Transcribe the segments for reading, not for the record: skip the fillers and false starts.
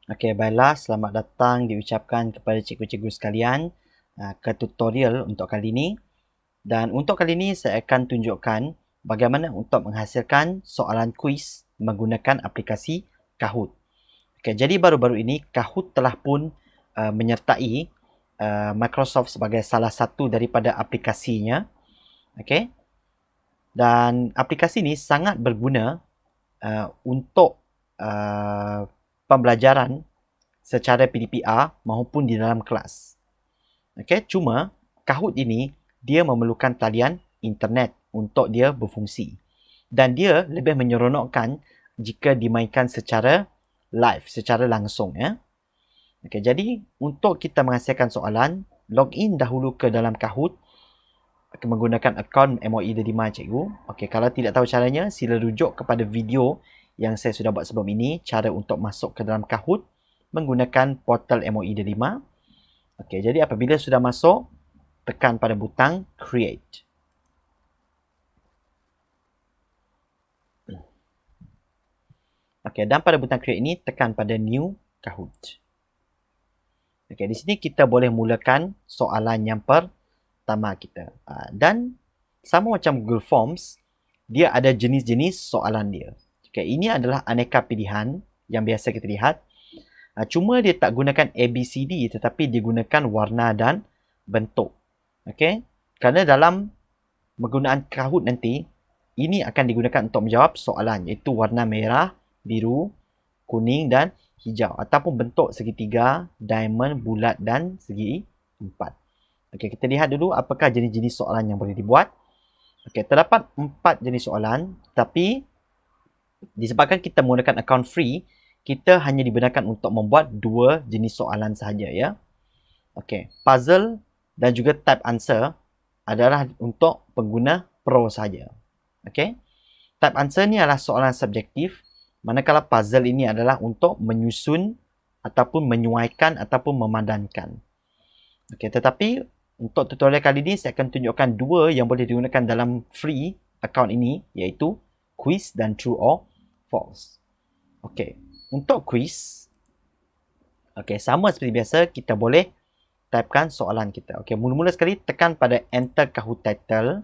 Okey, baiklah. Selamat datang diucapkan kepada cikgu-cikgu sekalian ke tutorial untuk kali ini. Dan untuk kali ini saya akan tunjukkan bagaimana untuk menghasilkan soalan kuis menggunakan aplikasi Kahoot. Okey, jadi baru-baru ini Kahoot telah pun menyertai Microsoft sebagai salah satu daripada aplikasinya. Okey. Dan aplikasi ini sangat berguna untuk pembelajaran secara PDPR maupun di dalam kelas. Okey, cuma Kahoot ini dia memerlukan talian internet untuk dia berfungsi. Dan dia lebih menyeronokkan jika dimainkan secara live, secara langsung ya. Okey, jadi untuk kita menghasilkan soalan, login dahulu ke dalam Kahoot menggunakan akaun MOE Delima cikgu. Okey, kalau tidak tahu caranya, sila rujuk kepada video yang saya sudah buat sebelum ini, cara untuk masuk ke dalam Kahoot menggunakan portal MOE Delima. Okey, jadi apabila sudah masuk, tekan pada butang create. Okey, dan pada butang create ini tekan pada new Kahoot. Okey, di sini kita boleh mulakan soalan yang pertama kita. Dan sama macam Google Forms, dia ada jenis-jenis soalan dia. Okey, ini adalah aneka pilihan yang biasa kita lihat. Cuma dia tak gunakan ABCD tetapi dia gunakan warna dan bentuk. Okey, kerana dalam penggunaan Kahoot nanti, ini akan digunakan untuk menjawab soalan iaitu warna merah, biru, kuning dan hijau ataupun bentuk segitiga, diamond, bulat dan segi empat. Okey, kita lihat dulu apakah jenis-jenis soalan yang boleh dibuat. Okey, terdapat 4 jenis soalan, tapi disebabkan kita menggunakan akaun free, kita hanya dibenarkan untuk membuat 2 jenis soalan sahaja ya. Okey, puzzle dan juga type answer adalah untuk pengguna pro saja. Okey. Type answer ni adalah soalan subjektif, manakala puzzle ini adalah untuk menyusun ataupun menyuaikan ataupun memadankan. Okey, tetapi untuk tutorial kali ini saya akan tunjukkan 2 yang boleh digunakan dalam free account ini, iaitu quiz dan true or false. Okey, untuk quiz, okey, sama seperti biasa, kita boleh typekan soalan kita. Okey, mula-mula sekali tekan pada enter Kahoot title.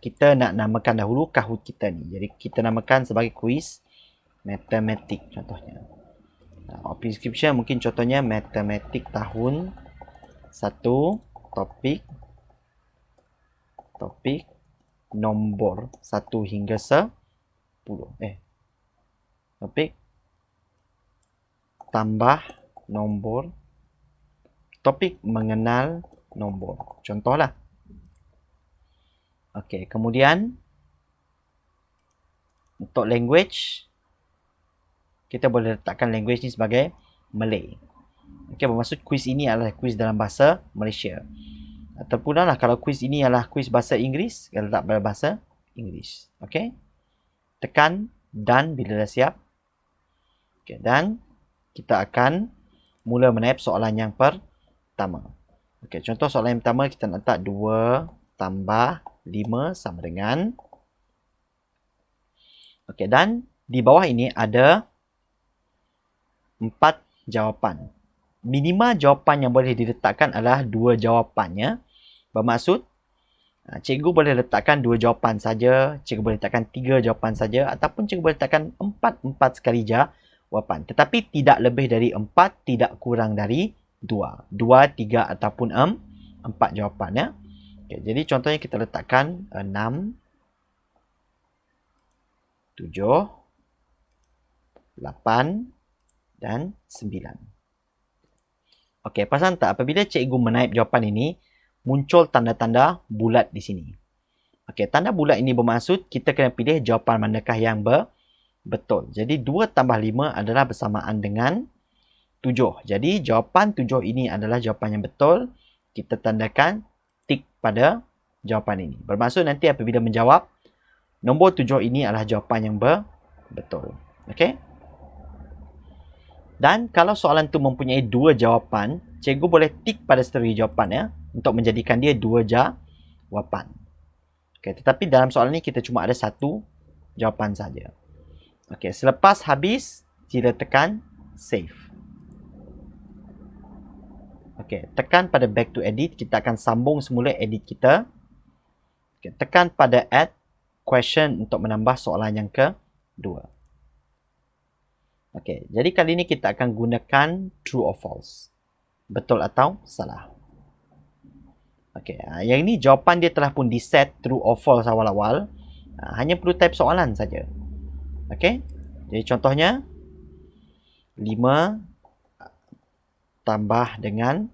Kita nak namakan dahulu Kahoot kita ni. Jadi kita namakan sebagai quiz matematik contohnya. Description mungkin contohnya matematik tahun 1, topik nombor 1 hingga 10. Topik tambah nombor, topik mengenal nombor. Contohlah. Okey, kemudian untuk language, kita boleh letakkan language ni sebagai Malay. Okey, bermaksud quiz ini adalah quiz dalam bahasa Malaysia. Ataupun lah kalau quiz ini adalah quiz bahasa Inggeris, kita letak pada bahasa Inggeris. Okey. Tekan done bila dah siap. Okey, dan kita akan mula menaip soalan yang pertama. Okey, contoh soalan yang pertama kita nak letak 2 tambah 5 sama dengan. Okey, dan di bawah ini ada 4 jawapan. Minima jawapan yang boleh diletakkan adalah 2 jawapannya. Bermaksud, cikgu boleh letakkan 2 jawapan saja, cikgu boleh letakkan 3 jawapan saja, ataupun cikgu boleh letakkan 4 sekali jawapan. Tetapi tidak lebih dari 4, tidak kurang dari 2. 2, 3 ataupun 4 jawapannya. Okay, jadi contohnya kita letakkan 6, 7, 8 dan 9. Okey, perasan tak apabila cikgu menaip jawapan ini, muncul tanda-tanda bulat di sini. Okey, tanda bulat ini bermaksud kita kena pilih jawapan manakah yang betul. Jadi 2 tambah 5 adalah bersamaan dengan 7. Jadi jawapan 7 ini adalah jawapan yang betul. Kita tandakan tik pada jawapan ini. Bermaksud nanti apabila menjawab, nombor 7 ini adalah jawapan yang betul. Okey? Dan kalau soalan tu mempunyai 2 jawapan, cikgu boleh tik pada seterusnya jawapan ya, untuk menjadikan dia 2 jawapan. Okey, tetapi dalam soalan ni kita cuma ada 1 jawapan saja. Okey, selepas habis, sila tekan save. Okey, tekan pada back to edit. Kita akan sambung semula edit kita. Okey, tekan pada add question untuk menambah soalan yang kedua. Okey, jadi kali ini kita akan gunakan true or false. Betul atau salah. Okey, yang ini jawapan dia telah pun diset true or false awal-awal. Hanya perlu type soalan saja. Okey. Jadi contohnya 5 tambah dengan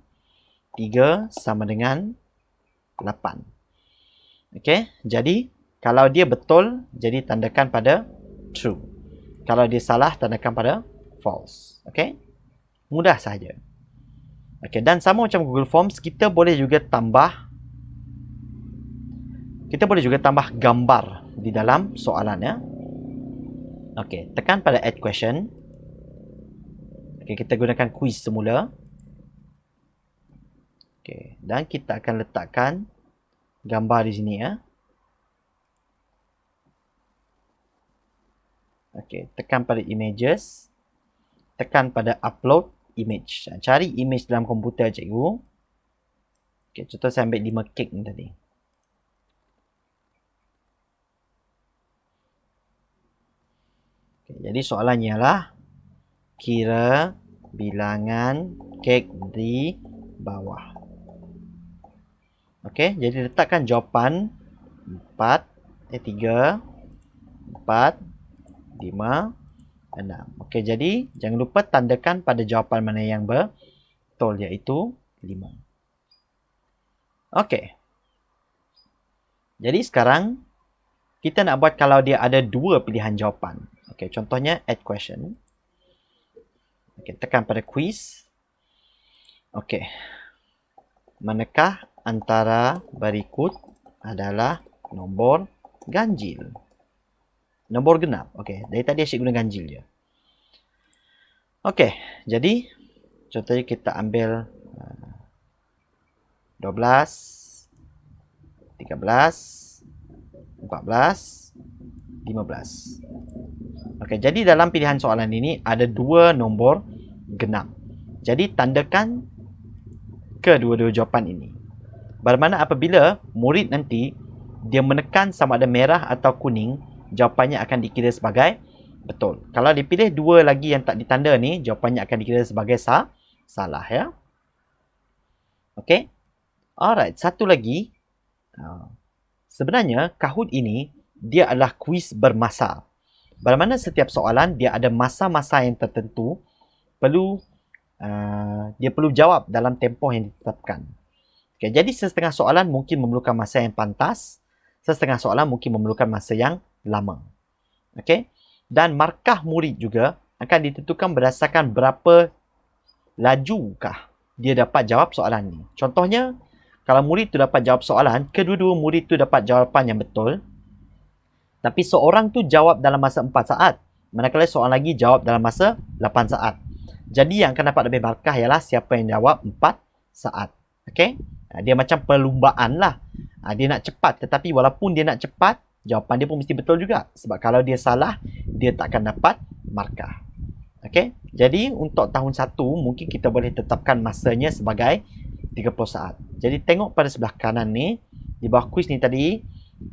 3 sama dengan 8. Okey, jadi kalau dia betul, jadi tandakan pada true. Kalau dia salah, tandakan pada false. Okey, mudah sahaja. Okey, dan sama macam Google Forms, kita boleh juga tambah gambar di dalam soalan ya. Okey, tekan pada add question. Okey, kita gunakan quiz semula. Okey, dan kita akan letakkan gambar di sini ya. Okey, tekan pada images. Tekan pada upload image. Cari image dalam komputer cikgu. Okey, contoh saya ambil 5 kek ni tadi. Okay, jadi soalannya ialah kira bilangan kek di bawah. Okey, jadi letakkan jawapan 3, 4, 5, 6. Okey, jadi jangan lupa tandakan pada jawapan mana yang betul, iaitu 5. Okey. Jadi sekarang kita nak buat kalau dia ada 2 pilihan jawapan. Okey, contohnya add question. Okey, tekan pada quiz. Okey. Manakah antara berikut adalah nombor ganjil? Nombor genap. Okey, dari tadi asyik guna ganjil je. Okey, jadi contohnya kita ambil 12, 13, 14, 15. Okey, jadi dalam pilihan soalan ini ada 2 nombor genap. Jadi tandakan kedua-dua jawapan ini. Bermakna apabila murid nanti dia menekan sama ada merah atau kuning, jawapannya akan dikira sebagai betul. Kalau dipilih 2 lagi yang tak ditanda ni, jawapannya akan dikira sebagai salah ya. Okey. Alright, satu lagi. Sebenarnya Kahoot ini dia adalah kuis bermasa. Bermakna setiap soalan dia ada masa-masa yang tertentu, dia perlu jawab dalam tempoh yang ditetapkan. Okay, jadi setengah soalan mungkin memerlukan masa yang pantas, setengah soalan mungkin memerlukan masa yang lama. Okay? Dan markah murid juga akan ditentukan berdasarkan berapa lajukah dia dapat jawab soalan ni. Contohnya, kalau murid tu dapat jawab soalan, kedua-dua murid tu dapat jawapan yang betul, tapi seorang tu jawab dalam masa 4 saat, manakala seorang lagi jawab dalam masa 8 saat. Jadi yang akan dapat lebih markah ialah siapa yang jawab 4 saat. Okey? Dia macam perlumbaan lah. Dia nak cepat, tetapi walaupun dia nak cepat, jawapan dia pun mesti betul juga. Sebab kalau dia salah, dia tak akan dapat markah. Okey? Jadi untuk tahun 1, mungkin kita boleh tetapkan masanya sebagai 30 saat. Jadi tengok pada sebelah kanan ni, di bawah kuis ni tadi,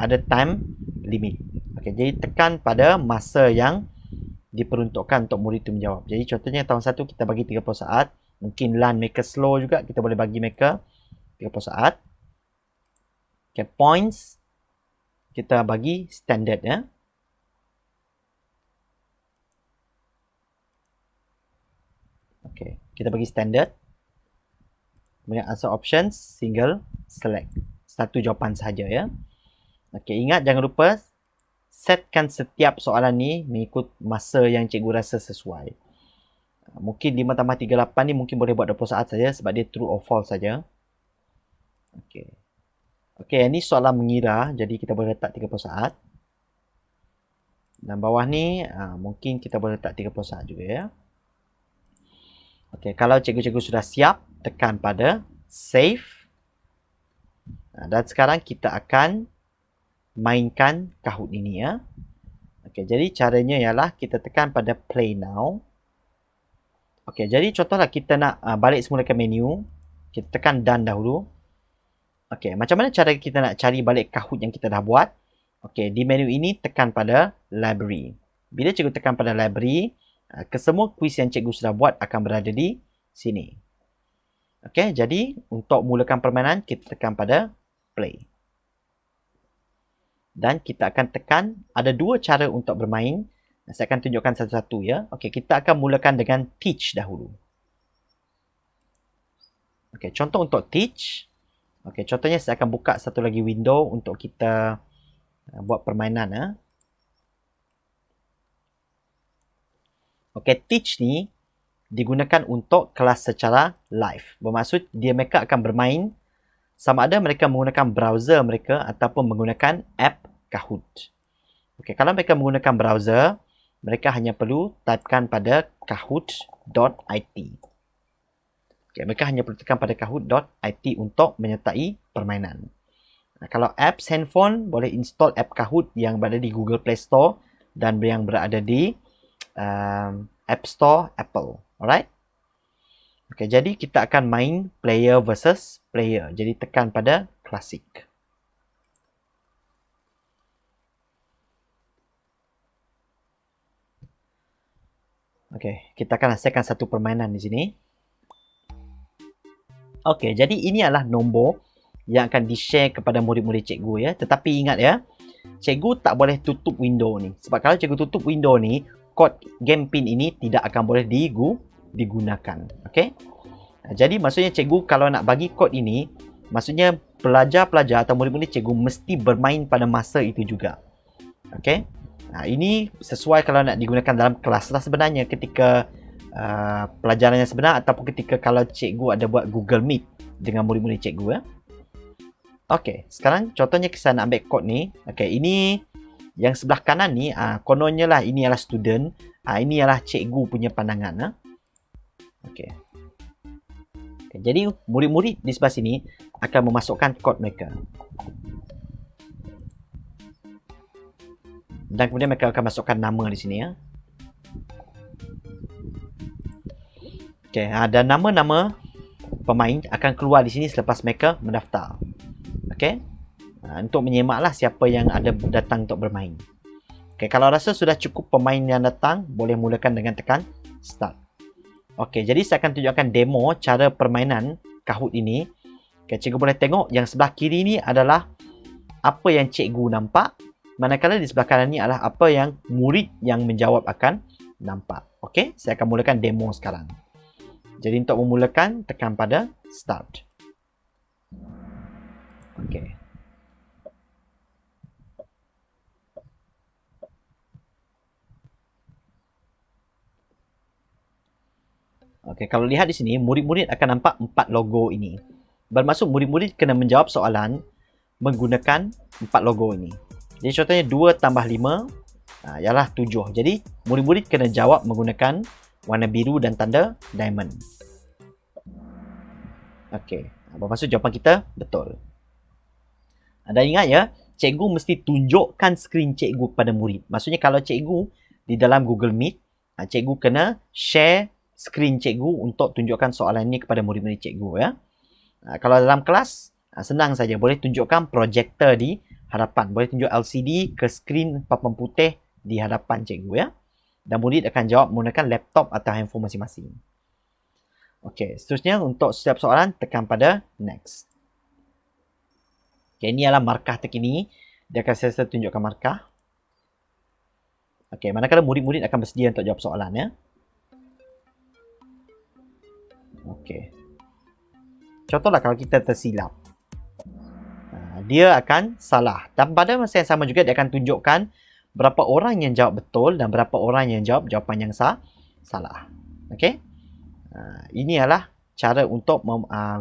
ada time limit. Okey, jadi tekan pada masa yang diperuntukkan untuk murid itu menjawab. Jadi contohnya tahun 1 kita bagi 30 saat. Mungkin LAN mereka slow juga, kita boleh bagi mereka 30 saat. Okay, points kita bagi standard ya. Okay, kita bagi standard. Kemudian answer options, single, select. Satu jawapan sahaja ya. Okay, ingat jangan lupa setkan setiap soalan ni mengikut masa yang cikgu rasa sesuai. Mungkin 5 tambah 3, 8 ni mungkin boleh buat 20 saat saja sebab dia true or false saja. Okey. Okey, ini soalan mengira, jadi kita boleh letak 30 saat. Dan bawah ni mungkin kita boleh letak 30 saat juga ya. Okey, kalau cikgu-cikgu sudah siap, tekan pada save. Dan sekarang kita akan mainkan Kahoot ini ya. Okey, jadi caranya ialah kita tekan pada play now. Okey, jadi contohlah kita nak balik semula ke menu. Kita tekan done dahulu. Okey, macam mana cara kita nak cari balik Kahoot yang kita dah buat? Okey, di menu ini tekan pada library. Bila cikgu tekan pada library, kesemua kuis yang cikgu sudah buat akan berada di sini. Okey, jadi untuk mulakan permainan, kita tekan pada play. Dan kita akan tekan, ada dua cara untuk bermain. Saya akan tunjukkan satu-satu ya. Okey, kita akan mulakan dengan teach dahulu. Okey, contoh untuk teach. Okey, contohnya saya akan buka satu lagi window untuk kita buat permainan ya. Okey, teach ni digunakan untuk kelas secara live. Bermaksud mereka akan bermain sama ada mereka menggunakan browser mereka ataupun menggunakan app Kahoot. Okey, kalau mereka menggunakan browser, mereka hanya perlu typekan pada kahoot.it. Okey, mereka hanya perlu tekan pada kahoot.it untuk menyertai permainan. Kalau apps handphone, boleh install app Kahoot yang berada di Google Play Store dan yang berada di App Store Apple. Alright? Okay, jadi kita akan main player versus player. Jadi tekan pada classic. Okay, kita akan hasilkan satu permainan di sini. Okay, jadi ini adalah nombor yang akan di-share kepada murid-murid cikgu ya. Tetapi ingat ya, cikgu tak boleh tutup window ni. Sebab kalau cikgu tutup window ni, kod game pin ini tidak akan boleh digunakan. Okey. Jadi maksudnya cikgu kalau nak bagi kod ini, maksudnya pelajar-pelajar atau murid-murid cikgu mesti bermain pada masa itu juga. Okey. Ini sesuai kalau nak digunakan dalam kelas lah sebenarnya ketika pelajaran yang sebenar ataupun ketika kalau cikgu ada buat Google Meet dengan murid-murid cikgu ya. Okey, sekarang contohnya saya nak ambil kod ni. Okey, ini yang sebelah kanan ni, kononnya lah ini adalah student. Ini adalah cikgu punya pandangan. Okey. Jadi murid-murid di sebelah sini akan memasukkan kod mereka. Dan kemudian mereka akan masukkan nama di sini ya. Okey, dan nama-nama pemain akan keluar di sini selepas mereka mendaftar. Okey. Untuk menyemaklah siapa yang ada datang untuk bermain. Okey, kalau rasa sudah cukup pemain yang datang, boleh mulakan dengan tekan start. Okey, jadi saya akan tunjukkan demo cara permainan Kahoot ini. Okey, cikgu boleh tengok yang sebelah kiri ni adalah apa yang cikgu nampak, manakala di sebelah kanan ni adalah apa yang murid yang menjawab akan nampak. Okey, saya akan mulakan demo sekarang. Jadi untuk memulakan, tekan pada start. Okey. Okey, kalau lihat di sini, murid-murid akan nampak 4 logo ini. Bermaksud murid-murid kena menjawab soalan menggunakan 4 logo ini. Jadi contohnya 2 tambah 5 ialah 7. Jadi murid-murid kena jawab menggunakan warna biru dan tanda diamond. Okey, bermaksud jawapan kita betul. Dan ingat ya, cikgu mesti tunjukkan skrin cikgu kepada murid. Maksudnya kalau cikgu di dalam Google Meet, cikgu kena share skrin cikgu untuk tunjukkan soalan ini kepada murid-murid cikgu ya. Kalau dalam kelas, senang saja, boleh tunjukkan projektor di hadapan. Boleh tunjuk LCD ke skrin papan putih di hadapan cikgu ya. Dan murid akan jawab menggunakan laptop atau handphone masing-masing. Okey, seterusnya untuk setiap soalan tekan pada next. Okey, ini adalah markah terkini. Dia akan saya tunjukkan markah. Okey, manakala murid-murid akan bersedia untuk jawab soalan ya. Okey. Contohlah kalau kita tersilap. Dia akan salah. Dan pada masa yang sama juga dia akan tunjukkan berapa orang yang jawab betul dan berapa orang yang jawab jawapan yang salah. Okey. Ini adalah cara untuk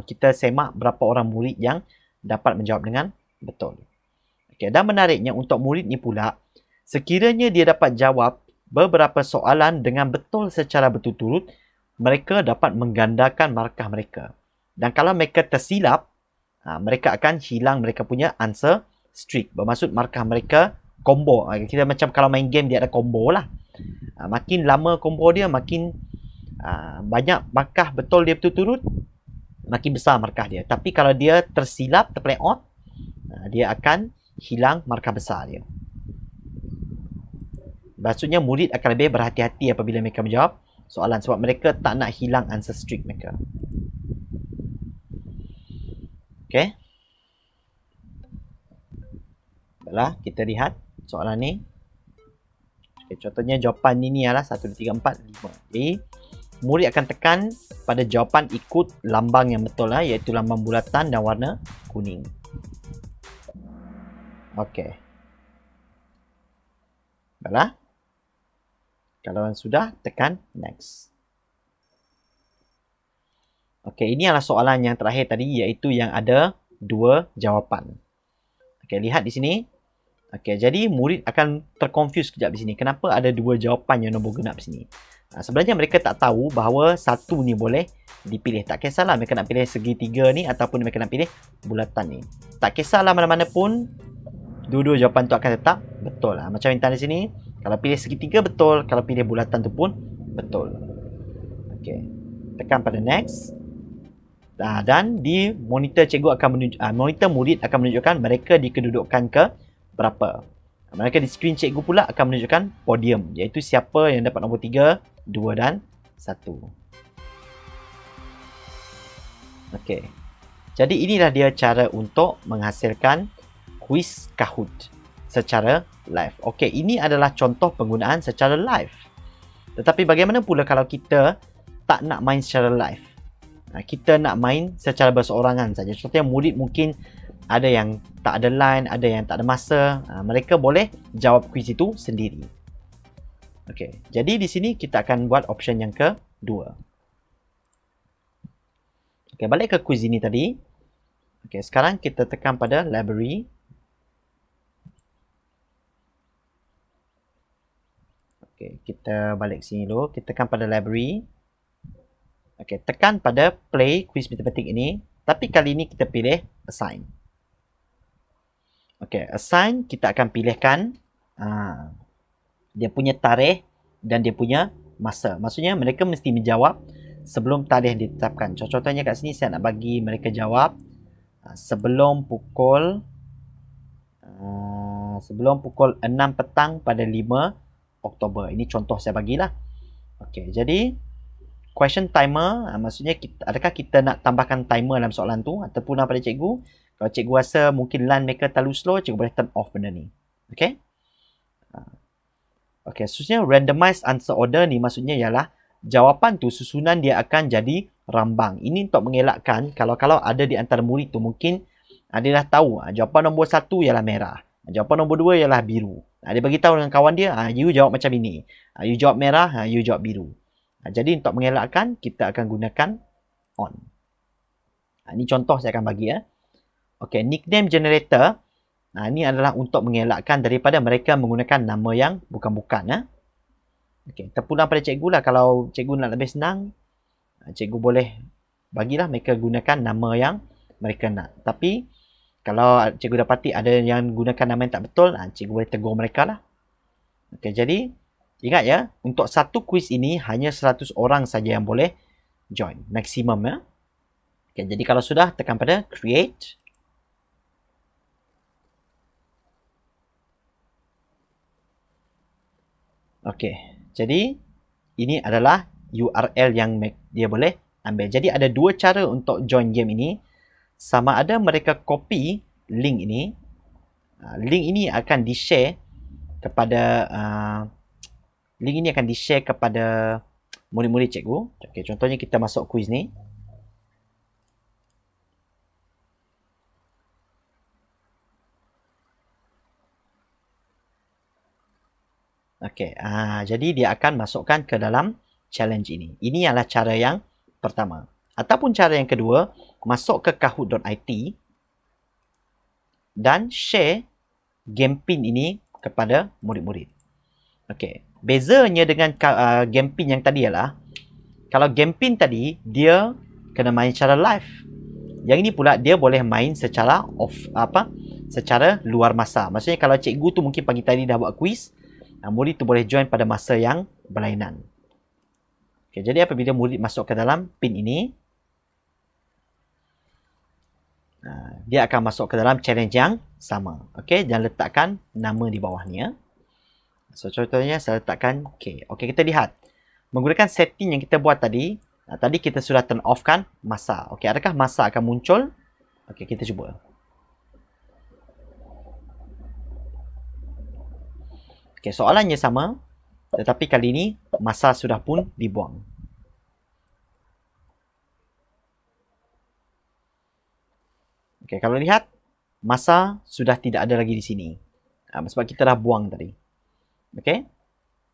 kita semak berapa orang murid yang dapat menjawab dengan betul. Okey, dan menariknya untuk murid ni pula, sekiranya dia dapat jawab beberapa soalan dengan betul secara berturut-turut, mereka dapat menggandakan markah mereka. Dan kalau mereka tersilap, mereka akan hilang mereka punya answer streak. Bermaksud markah mereka combo. Kita macam kalau main game dia ada combo lah. Makin lama combo dia, makin banyak markah betul dia berturut-turut, makin besar markah dia. Tapi kalau dia tersilap, terplay out, dia akan hilang markah besar dia. Maksudnya murid akan lebih berhati-hati apabila mereka menjawab soalan sebab mereka tak nak hilang answer streak mereka. Okay. Baiklah, kita lihat soalan ni. Okay, contohnya jawapan ni ialah 1, 2, 3, 4, 5. Jadi, murid akan tekan pada jawapan ikut lambang yang betul lah, iaitu lambang bulatan dan warna kuning. Okay. Baiklah. Kalau sudah, tekan next. Okay, ini adalah soalan yang terakhir tadi, iaitu yang ada 2 jawapan. Okay, lihat di sini. Okay, jadi murid akan terkonfuse sekejap di sini. Kenapa ada 2 jawapan yang nombor genap di sini? Sebenarnya mereka tak tahu bahawa satu ni boleh dipilih. Tak kisahlah mereka nak pilih segitiga ni ataupun mereka nak pilih bulatan ni. Tak kisahlah mana-mana pun, dua-dua jawapan tu akan tetap betul lah. Macam yang tadi sini, kalau pilih segitiga betul, kalau pilih bulatan tu pun betul. Okay, tekan pada next. Dan di monitor cikgu akan monitor murid akan menunjukkan mereka dikedudukan ke berapa. Mereka di skrin cikgu pula akan menunjukkan podium, iaitu siapa yang dapat nombor 3, 2 dan 1. Okey. Jadi inilah dia cara untuk menghasilkan kuis Kahoot secara live. Okey, ini adalah contoh penggunaan secara live. Tetapi bagaimana pula kalau kita tak nak main secara live? Kita nak main secara berseorangan saja. Contohnya murid mungkin ada yang tak ada line, ada yang tak ada masa. Mereka boleh jawab kuis itu sendiri. Okey, jadi di sini kita akan buat option yang kedua. Okey, balik ke kuis ini tadi. Okey, sekarang kita tekan pada library. Okey, kita balik sini dulu. Kita tekan pada library. Okey, tekan pada play kuis matematik ini. Tapi kali ini kita pilih assign. Okey, assign kita akan pilihkan dia punya tarikh dan dia punya masa. Maksudnya mereka mesti menjawab sebelum tarikh ditetapkan. Contohnya kat sini saya nak bagi mereka jawab sebelum pukul 6 petang pada 5 Oktober. Ini contoh saya bagilah. Okey, jadi question timer, maksudnya adakah kita nak tambahkan timer dalam soalan tu ataupun pada cikgu. Kalau cikgu rasa mungkin line mereka terlalu slow, cikgu boleh turn off benda ni. Okey. Okey, khususnya randomized answer order ni maksudnya ialah jawapan tu susunan dia akan jadi rambang. Ini untuk mengelakkan kalau ada di antara murid tu mungkin dia dah tahu jawapan nombor 1 ialah merah. Jawapan nombor 2 ialah biru. Dia bagi tahu dengan kawan dia, you jawab macam ini. You jawab merah, you jawab biru. Jadi untuk mengelakkan, kita akan gunakan on. Ini contoh saya akan bagi ya. Okey, nickname generator. Ini adalah untuk mengelakkan daripada mereka menggunakan nama yang bukan-bukan ya. Okey, terpulang pada cikgu lah. Kalau cikgu nak lebih senang, cikgu boleh bagilah mereka gunakan nama yang mereka nak. Tapi kalau cikgu dapati ada yang gunakan nama yang tak betul, cikgu boleh tegur mereka lah. Okey, jadi ingat ya, untuk satu kuis ini hanya 100 orang saja yang boleh join. Maksimum ya. Okay, jadi kalau sudah, tekan pada create. Okey, jadi ini adalah URL yang dia boleh ambil. Jadi ada 2 cara untuk join game ini. Sama ada mereka copy link ini. Link ini akan di-share kepada murid-murid cikgu. Okey, contohnya kita masuk kuis ni. Okey, jadi dia akan masukkan ke dalam challenge ini. Ini adalah cara yang pertama. Ataupun cara yang kedua, masuk ke kahoot.it dan share game pin ini kepada murid-murid. Okey, bezanya dengan game pin yang tadi ialah kalau game pin tadi dia kena main secara live. Yang ini pula dia boleh main secara secara luar masa. Maksudnya kalau cikgu tu mungkin pagi tadi dah buat kuis, murid tu boleh join pada masa yang berlainan. Okey, jadi apabila murid masuk ke dalam pin ini, dia akan masuk ke dalam challenge yang sama. Okey, dan letakkan nama di bawahnya. So, contohnya saya letakkan K. Okey, kita lihat. Menggunakan setting yang kita buat tadi, tadi kita sudah turn off kan masa. Okey, adakah masa akan muncul? Okey, kita cuba. Okey, soalannya sama, tetapi kali ini masa sudah pun dibuang. Okey, kalau lihat masa sudah tidak ada lagi di sini. Sebab kita dah buang tadi. Okey.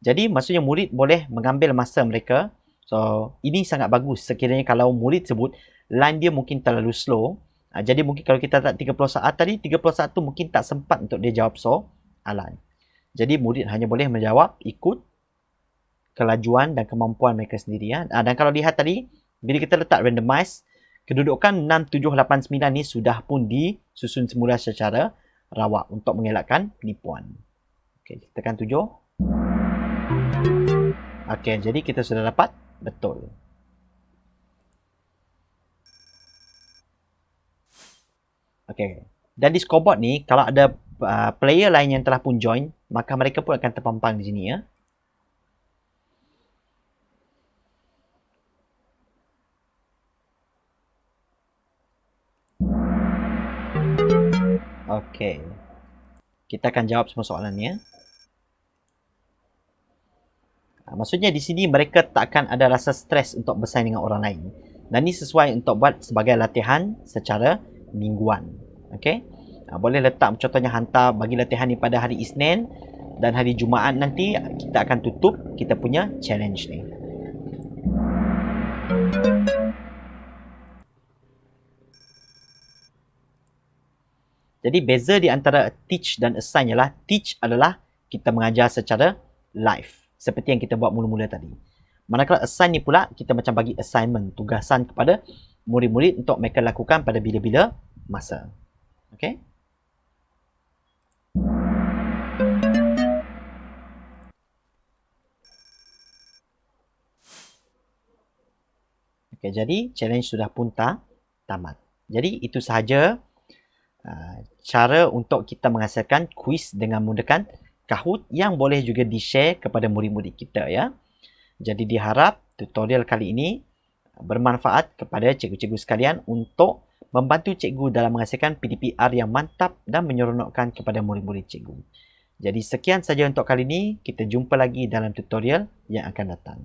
Jadi maksudnya murid boleh mengambil masa mereka. So, ini sangat bagus sekiranya kalau murid sebut line dia mungkin terlalu slow. Jadi mungkin kalau kita tak 30 saat tadi, 31 mungkin tak sempat untuk dia jawab soalan. Jadi murid hanya boleh menjawab ikut kelajuan dan kemampuan mereka sendiri. Dan kalau lihat tadi, bila kita letak randomize, kedudukan 6, 7, 8, 9 ni sudah pun disusun semula secara rawak untuk mengelakkan penipuan. Okey, kita tekan 7. Okey, jadi kita sudah dapat betul. Okey. Dan di scoreboard ni, kalau ada player lain yang telah pun join, maka mereka pun akan terpampang di sini ya. Okey. Kita akan jawab semua soalannya. Maksudnya di sini mereka tak akan ada rasa stres untuk bersaing dengan orang lain. Dan ini sesuai untuk buat sebagai latihan secara mingguan. Okey. Boleh letak contohnya hantar bagi latihan ni pada hari Isnin dan hari Jumaat nanti kita akan tutup kita punya challenge ni. Jadi beza di antara teach dan assign ialah teach adalah kita mengajar secara live seperti yang kita buat mula-mula tadi. Manakala assign ni pula kita macam bagi assignment, tugasan kepada murid-murid untuk mereka lakukan pada bila-bila masa. Okey? Okey, jadi challenge sudah pun tamat. Jadi itu sahaja cara untuk kita menghasilkan kuis dengan menggunakan Kahoot yang boleh juga di-share kepada murid-murid kita ya. Jadi diharap tutorial kali ini bermanfaat kepada cikgu-cikgu sekalian untuk membantu cikgu dalam menghasilkan PDPR yang mantap dan menyeronokkan kepada murid-murid cikgu. Jadi sekian saja untuk kali ini. Kita jumpa lagi dalam tutorial yang akan datang.